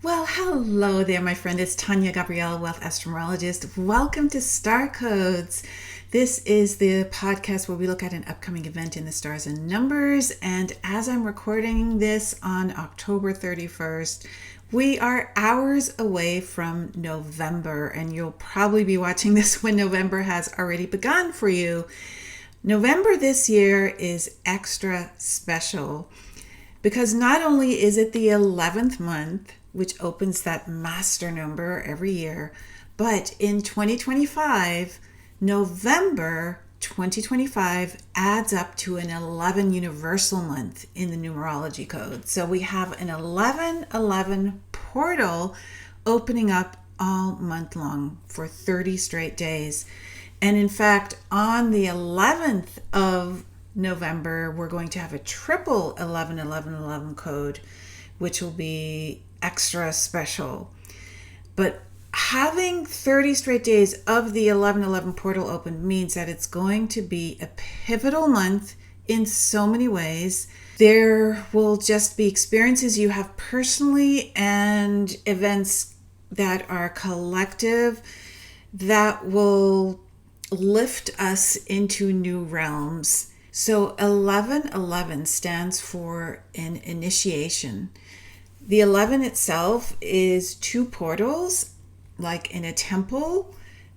Well, hello there, my friend. It's Tania Gabrielle, Wealth Astrologist. Welcome to Star Codes. This is the podcast where we look at an upcoming event in the stars and numbers. And as I'm recording this on October 31st, we are hours away from November, and you'll probably be watching this when November has already begun for you. November this year is extra special because not only is it the 11th month, which opens that master number every year, but in 2025, November 2025 adds up to an 11 universal month in the numerology code. So we have an 1111 portal opening up all month long for 30 straight days. And in fact, on the 11th of November, we're going to have a triple 111111 code, which will be extra special. But having 30 straight days of the 1111 portal open means that it's going to be a pivotal month in so many ways. There will just be experiences you have personally and events that are collective that will lift us into new realms. So 1111 stands for an initiation. The 11 itself is two portals, like in a temple,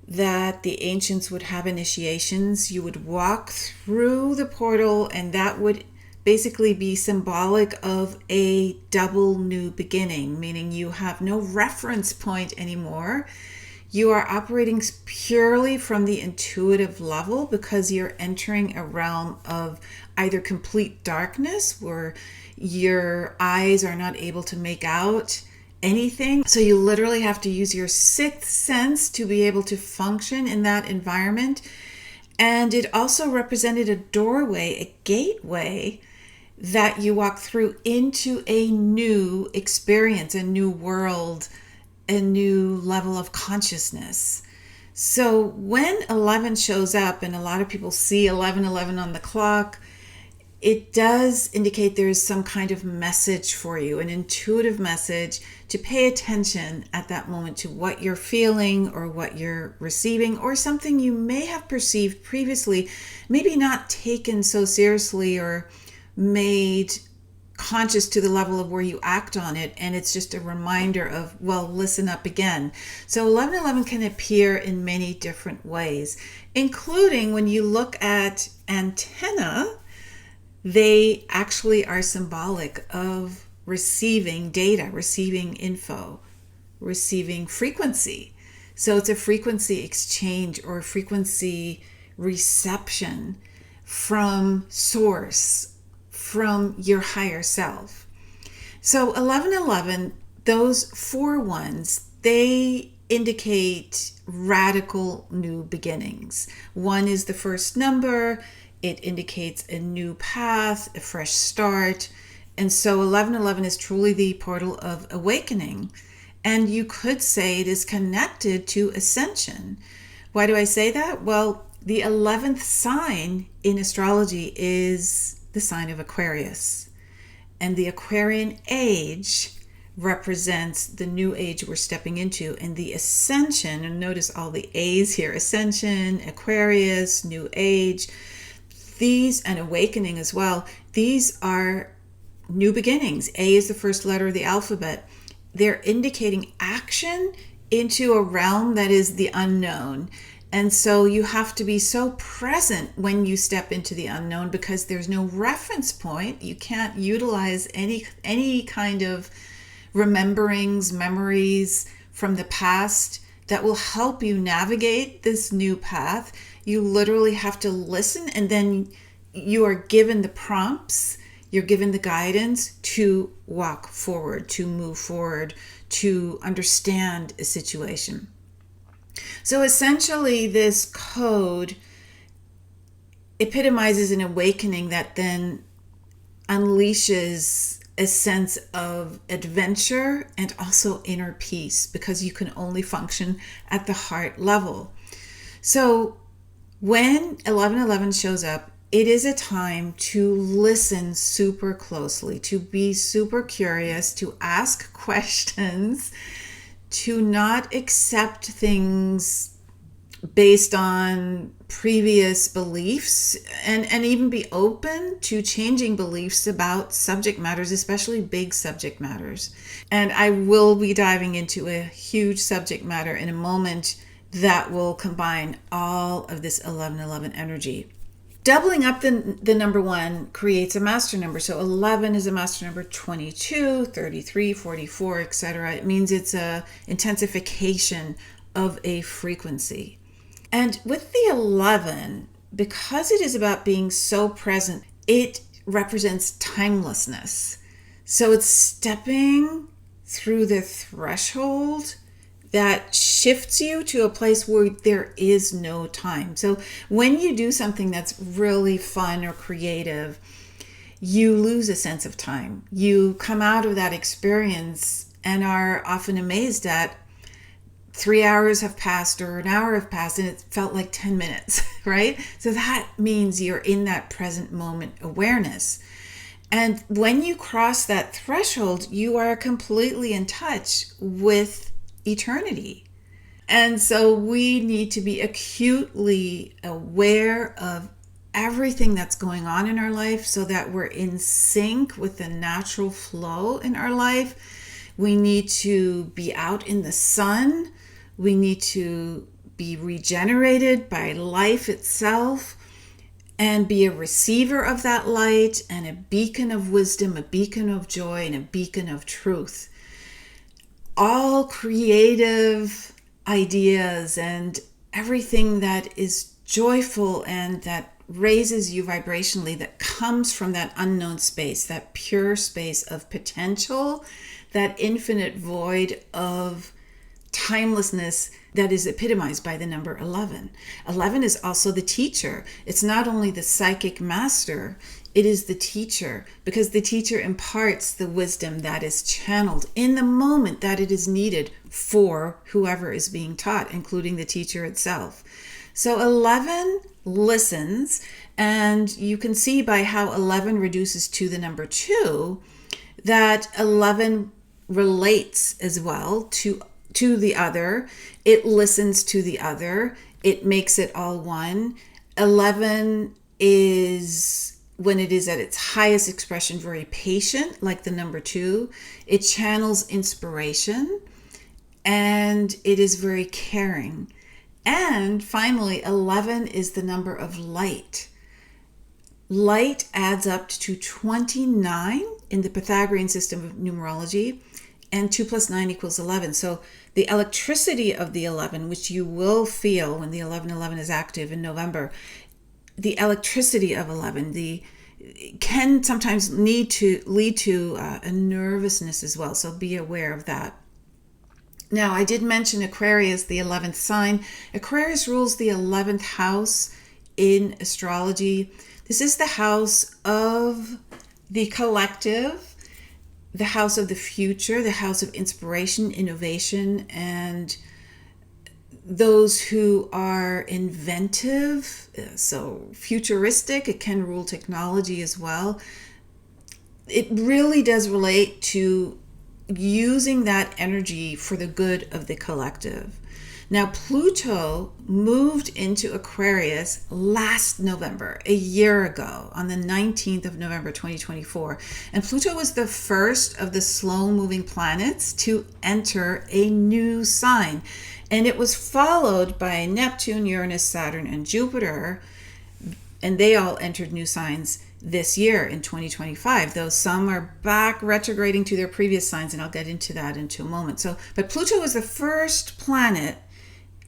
that the ancients would have initiations. You would walk through the portal, and that would basically be symbolic of a double new beginning, meaning you have no reference point anymore. You are operating purely from the intuitive level because you're entering a realm of either complete darkness where your eyes are not able to make out anything. So you literally have to use your sixth sense to be able to function in that environment. And it also represented a doorway, a gateway that you walk through into a new experience, a new world, a new level of consciousness. So when 11 shows up, and a lot of people see 1111 on the clock, it does indicate there is some kind of message for you, an intuitive message to pay attention at that moment to what you're feeling or what you're receiving, or something you may have perceived previously, maybe not taken so seriously or made conscious to the level of where you act on it, and it's just a reminder of, well, listen up again. So 1111 can appear in many different ways, including when you look at antenna. They actually are symbolic of receiving data, receiving info, receiving frequency. So it's a frequency exchange or frequency reception from source, from your higher self. So 1111, those four ones, they indicate radical new beginnings. One is the first number. It indicates a new path, a fresh start. And so 1111 is truly the portal of awakening. And you could say it is connected to ascension. Why do I say that? Well, the 11th sign in astrology is the sign of Aquarius. And the Aquarian age represents the new age we're stepping into. And the ascension, and notice all the A's here, ascension, Aquarius, new age, these, and awakening as well, these are new beginnings. A is the first letter of the alphabet. They're indicating action into a realm that is the unknown. And so you have to be so present when you step into the unknown because there's no reference point. You can't utilize any kind of rememberings, memories from the past that will help you navigate this new path. You literally have to listen, and then you are given the prompts, you're given the guidance to walk forward, to move forward, to understand a situation. So essentially, this code epitomizes an awakening that then unleashes a sense of adventure and also inner peace, because you can only function at the heart level. So when 1111 shows up, it is a time to listen super closely, to be super curious, to ask questions, to not accept things based on previous beliefs, and even be open to changing beliefs about subject matters, especially big subject matters. And I will be diving into a huge subject matter in a moment that will combine all of this 1111 energy. Doubling up the number 1 creates a master number. So 11 is a master number, 22, 33, 44, etc. It means it's a intensification of a frequency. And with the 11, because it is about being so present, it represents timelessness. So it's stepping through the threshold that shifts you to a place where there is no time. So when you do something that's really fun or creative, you lose a sense of time. You come out of that experience and are often amazed at 3 hours have passed or an hour have passed and it felt like 10 minutes, right? So that means you're in that present moment awareness. And when you cross that threshold, you are completely in touch with eternity. And so we need to be acutely aware of everything that's going on in our life so that we're in sync with the natural flow in our life. We need to be out in the sun. We need to be regenerated by life itself and be a receiver of that light and a beacon of wisdom, a beacon of joy, and a beacon of truth. All creative ideas and everything that is joyful and that raises you vibrationally, that comes from that unknown space, that pure space of potential, that infinite void of timelessness that is epitomized by the number 11. 11 is also the teacher. It's not only the psychic master, it is the teacher, because the teacher imparts the wisdom that is channeled in the moment that it is needed for whoever is being taught, including the teacher itself. So 11 listens, and you can see by how 11 reduces to the number 2 that 11 relates as well to the other. It listens to the other. It makes it all one. 11 is, when it is at its highest expression, very patient, like the number 2. It channels inspiration, and it is very caring. And finally, 11 is the number of light. Light adds up to 29 in the Pythagorean system of numerology, and 2 plus 9 equals 11. So the electricity of the 11, which you will feel when the 1111 is active in November, the electricity of 11 can sometimes lead to a nervousness as well. So be aware of that. Now, I did mention Aquarius, the 11th sign. Aquarius rules the 11th house in astrology. This is the house of the collective, the house of the future, the house of inspiration, innovation, and those who are inventive, so futuristic. It can rule technology as well. It really does relate to using that energy for the good of the collective. Now, Pluto moved into Aquarius last November, a year ago, on the 19th of November, 2024. And Pluto was the first of the slow-moving planets to enter a new sign. And it was followed by Neptune, Uranus, Saturn, and Jupiter. And they all entered new signs this year in 2025, though some are back retrograding to their previous signs, and I'll get into that in a moment. But Pluto was the first planet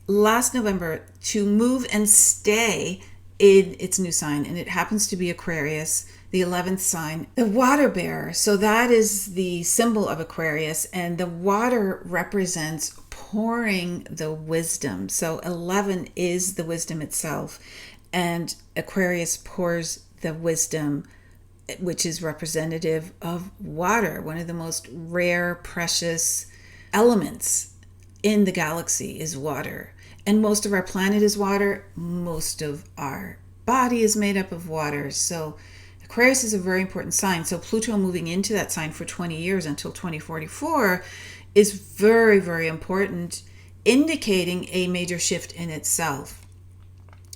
last November to move and stay in its new sign, and it happens to be Aquarius, the 11th sign, the water bearer. So that is the symbol of Aquarius, and the water represents pouring the wisdom. So 11 is the wisdom itself, and Aquarius pours the wisdom, which is representative of water, one of the most rare, precious elements in the galaxy is water. And most of our planet is water. Most of our body is made up of water. So Aquarius is a very important sign. So Pluto moving into that sign for 20 years until 2044 is very, very important, indicating a major shift in itself.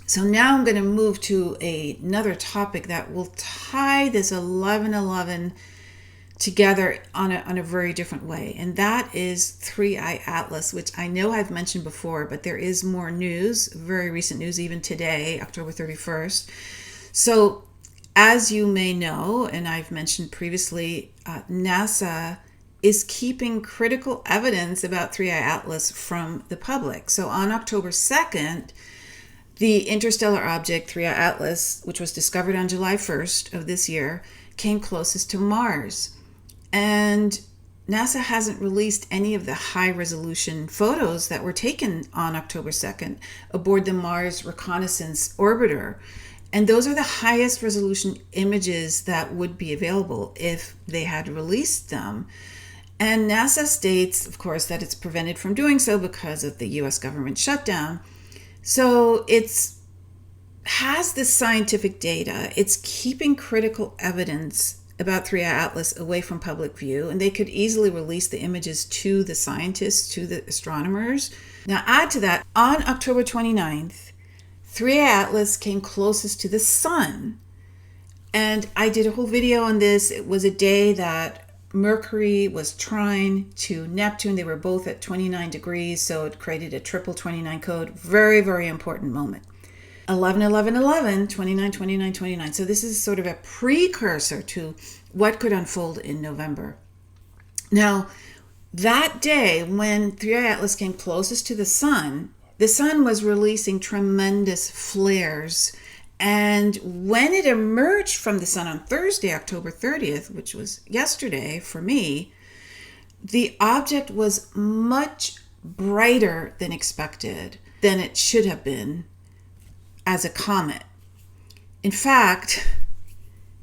So now I'm going to move to another topic that will tie this 1111 together on a very different way. And that is 3i Atlas, which I know I've mentioned before, but there is more news, very recent news, even today, October 31st. So as you may know, and I've mentioned previously, NASA is keeping critical evidence about 3i Atlas from the public. So on October 2nd, the interstellar object 3i Atlas, which was discovered on July 1st of this year, came closest to Mars. And NASA hasn't released any of the high-resolution photos that were taken on October 2nd aboard the Mars Reconnaissance Orbiter. And those are the highest resolution images that would be available if they had released them. And NASA states, of course, that it's prevented from doing so because of the US government shutdown. So it's has this scientific data. It's keeping critical evidence about 3i Atlas away from public view, and they could easily release the images to the scientists, to the astronomers. Now add to that, on October 29th, 3i Atlas came closest to the sun. And I did a whole video on this. It was a day that Mercury was trine to Neptune. They were both at 29 degrees, so it created a triple 29 code. Very, very important moment. 11, 11, 11, 29, 29, 29. So this is sort of a precursor to what could unfold in November. Now, that day when 3i Atlas came closest to the sun was releasing tremendous flares. And when it emerged from the sun on Thursday, October 30th, which was yesterday for me, the object was much brighter than expected, than it should have been as a comet. In fact,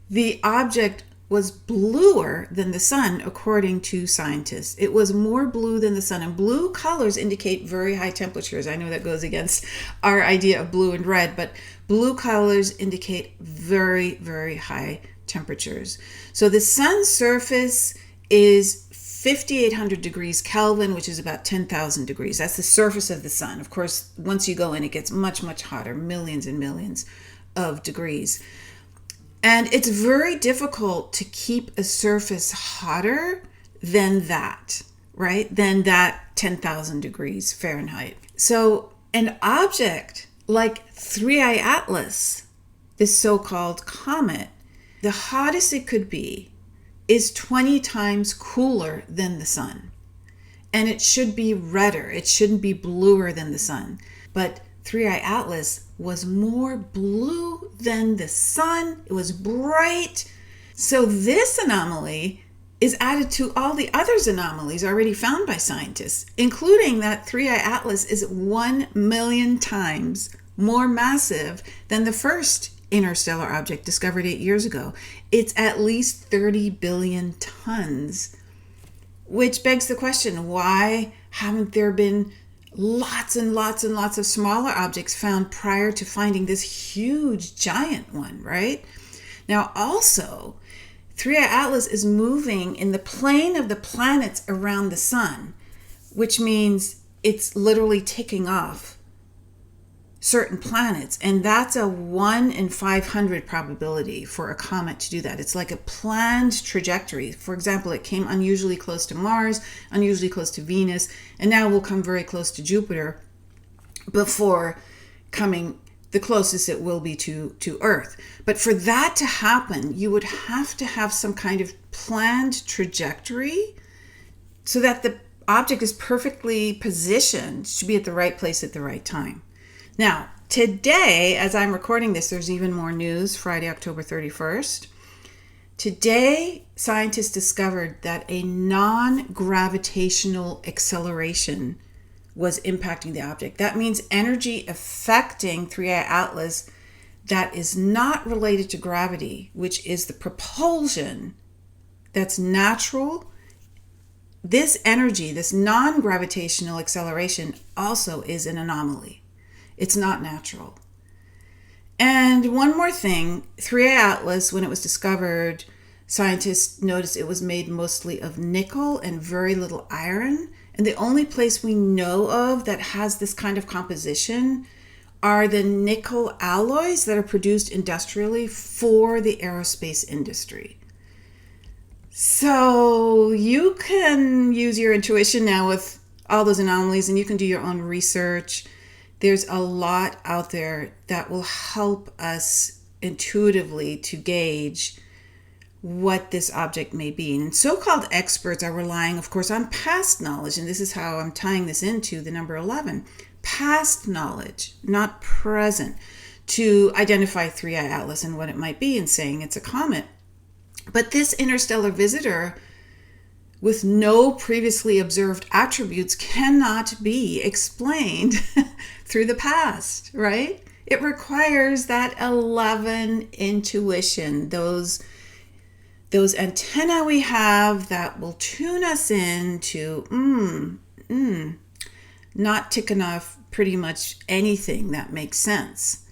the object was bluer than the sun, according to scientists. It was more blue than the sun, and blue colors indicate very high temperatures. I know that goes against our idea of blue and red, but blue colors indicate very, very high temperatures. So the sun's surface is 5,800 degrees Kelvin, which is about 10,000 degrees. That's the surface of the sun. Of course, once you go in, it gets much, much hotter, millions and millions of degrees. And it's very difficult to keep a surface hotter than that, right? Than that 10,000 degrees Fahrenheit. So an object like 3i Atlas, this so-called comet, the hottest it could be is 20 times cooler than the sun. And it should be redder. It shouldn't be bluer than the sun. But 3i Atlas was more blue than the sun. It was bright. So this anomaly is added to all the other anomalies already found by scientists, including that 3i Atlas is 1 million times more massive than the first interstellar object discovered 8 years ago. It's at least 30 billion tons, which begs the question, why haven't there been lots and lots and lots of smaller objects found prior to finding this huge giant one, right? Now also, 3i Atlas is moving in the plane of the planets around the sun, which means it's literally ticking off certain planets, and that's a 1 in 500 probability for a comet to do that. It's like a planned trajectory. For example, it came unusually close to Mars, unusually close to Venus, and now will come very close to Jupiter before coming the closest it will be to Earth. But for that to happen, you would have to have some kind of planned trajectory so that the object is perfectly positioned to be at the right place at the right time. Now, today, as I'm recording this, there's even more news, Friday, October 31st. Today, scientists discovered that a non-gravitational acceleration was impacting the object. That means energy affecting 3i Atlas that is not related to gravity, which is the propulsion that's natural. This energy, this non-gravitational acceleration, also is an anomaly. It's not natural. And one more thing, 3i Atlas, when it was discovered, scientists noticed it was made mostly of nickel and very little iron. And the only place we know of that has this kind of composition are the nickel alloys that are produced industrially for the aerospace industry. So you can use your intuition now with all those anomalies, and you can do your own research. There's a lot out there that will help us intuitively to gauge what this object may be. And so-called experts are relying, of course, on past knowledge. And this is how I'm tying this into the number 11. Past knowledge, not present, to identify 3i Atlas and what it might be and saying it's a comet. But this interstellar visitor with no previously observed attributes cannot be explained through the past, right? It requires that 11 intuition, those antennae we have that will tune us in to not ticking off pretty much anything that makes sense.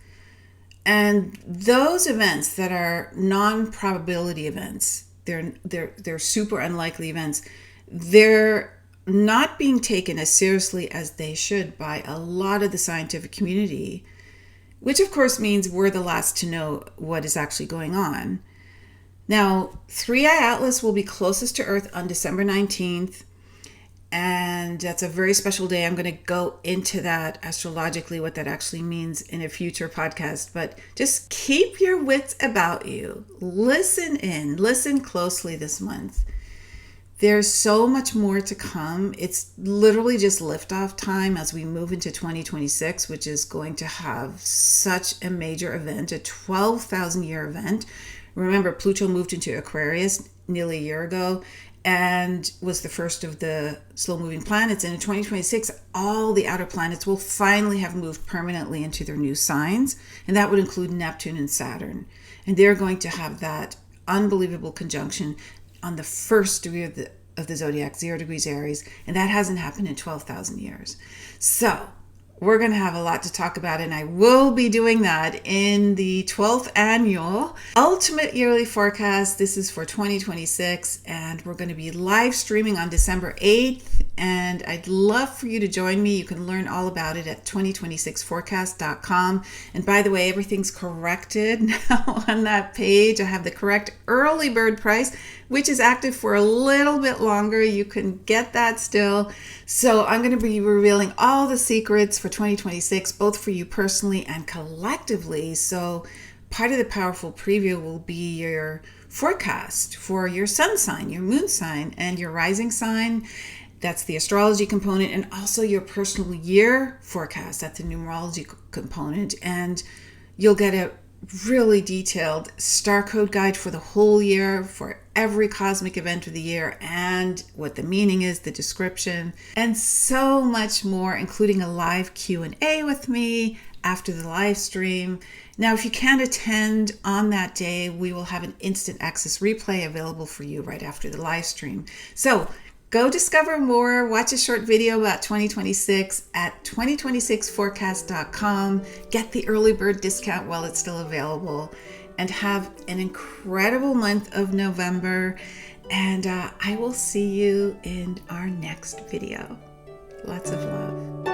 And those events that are non-probability events, they're super unlikely events, they're not being taken as seriously as they should by a lot of the scientific community, which of course means we're the last to know what is actually going on. Now, 3i Atlas will be closest to Earth on December 19th. And that's a very special day. I'm going to go into that astrologically, what that actually means in a future podcast. But just keep your wits about you. Listen closely this month. There's so much more to come. It's literally just liftoff time as we move into 2026, which is going to have such a major event, a 12,000-year event. Remember, Pluto moved into Aquarius nearly a year ago and was the first of the slow-moving planets. And in 2026, all the outer planets will finally have moved permanently into their new signs. And that would include Neptune and Saturn. And they're going to have that unbelievable conjunction on the first degree of the zodiac, 0 degrees Aries. And that hasn't happened in 12,000 years. So we're going to have a lot to talk about, and I will be doing that in the 12th annual Ultimate Yearly Forecast. This is for 2026, and we're going to be live streaming on December 8th, and I'd love for you to join me. You can learn all about it at 2026forecast.com. And by the way, everything's corrected now on that page. I have the correct early bird price, which is active for a little bit longer. You can get that still. So I'm going to be revealing all the secrets for 2026, both for you personally and collectively. So part of the powerful preview will be your forecast for your sun sign, your moon sign, and your rising sign. That's the astrology component, and also your personal year forecast. That's the numerology component. And you'll get a really detailed star code guide for the whole year, for every cosmic event of the year, and what the meaning is, the description, and so much more, including a live Q&A with me after the live stream. Now, if you can't attend on that day, we will have an instant access replay available for you right after the live stream. So go discover more. Watch a short video about 2026 at 2026forecast.com. Get the early bird discount while it's still available, and have an incredible month of November. And I will see you in our next video. Lots of love.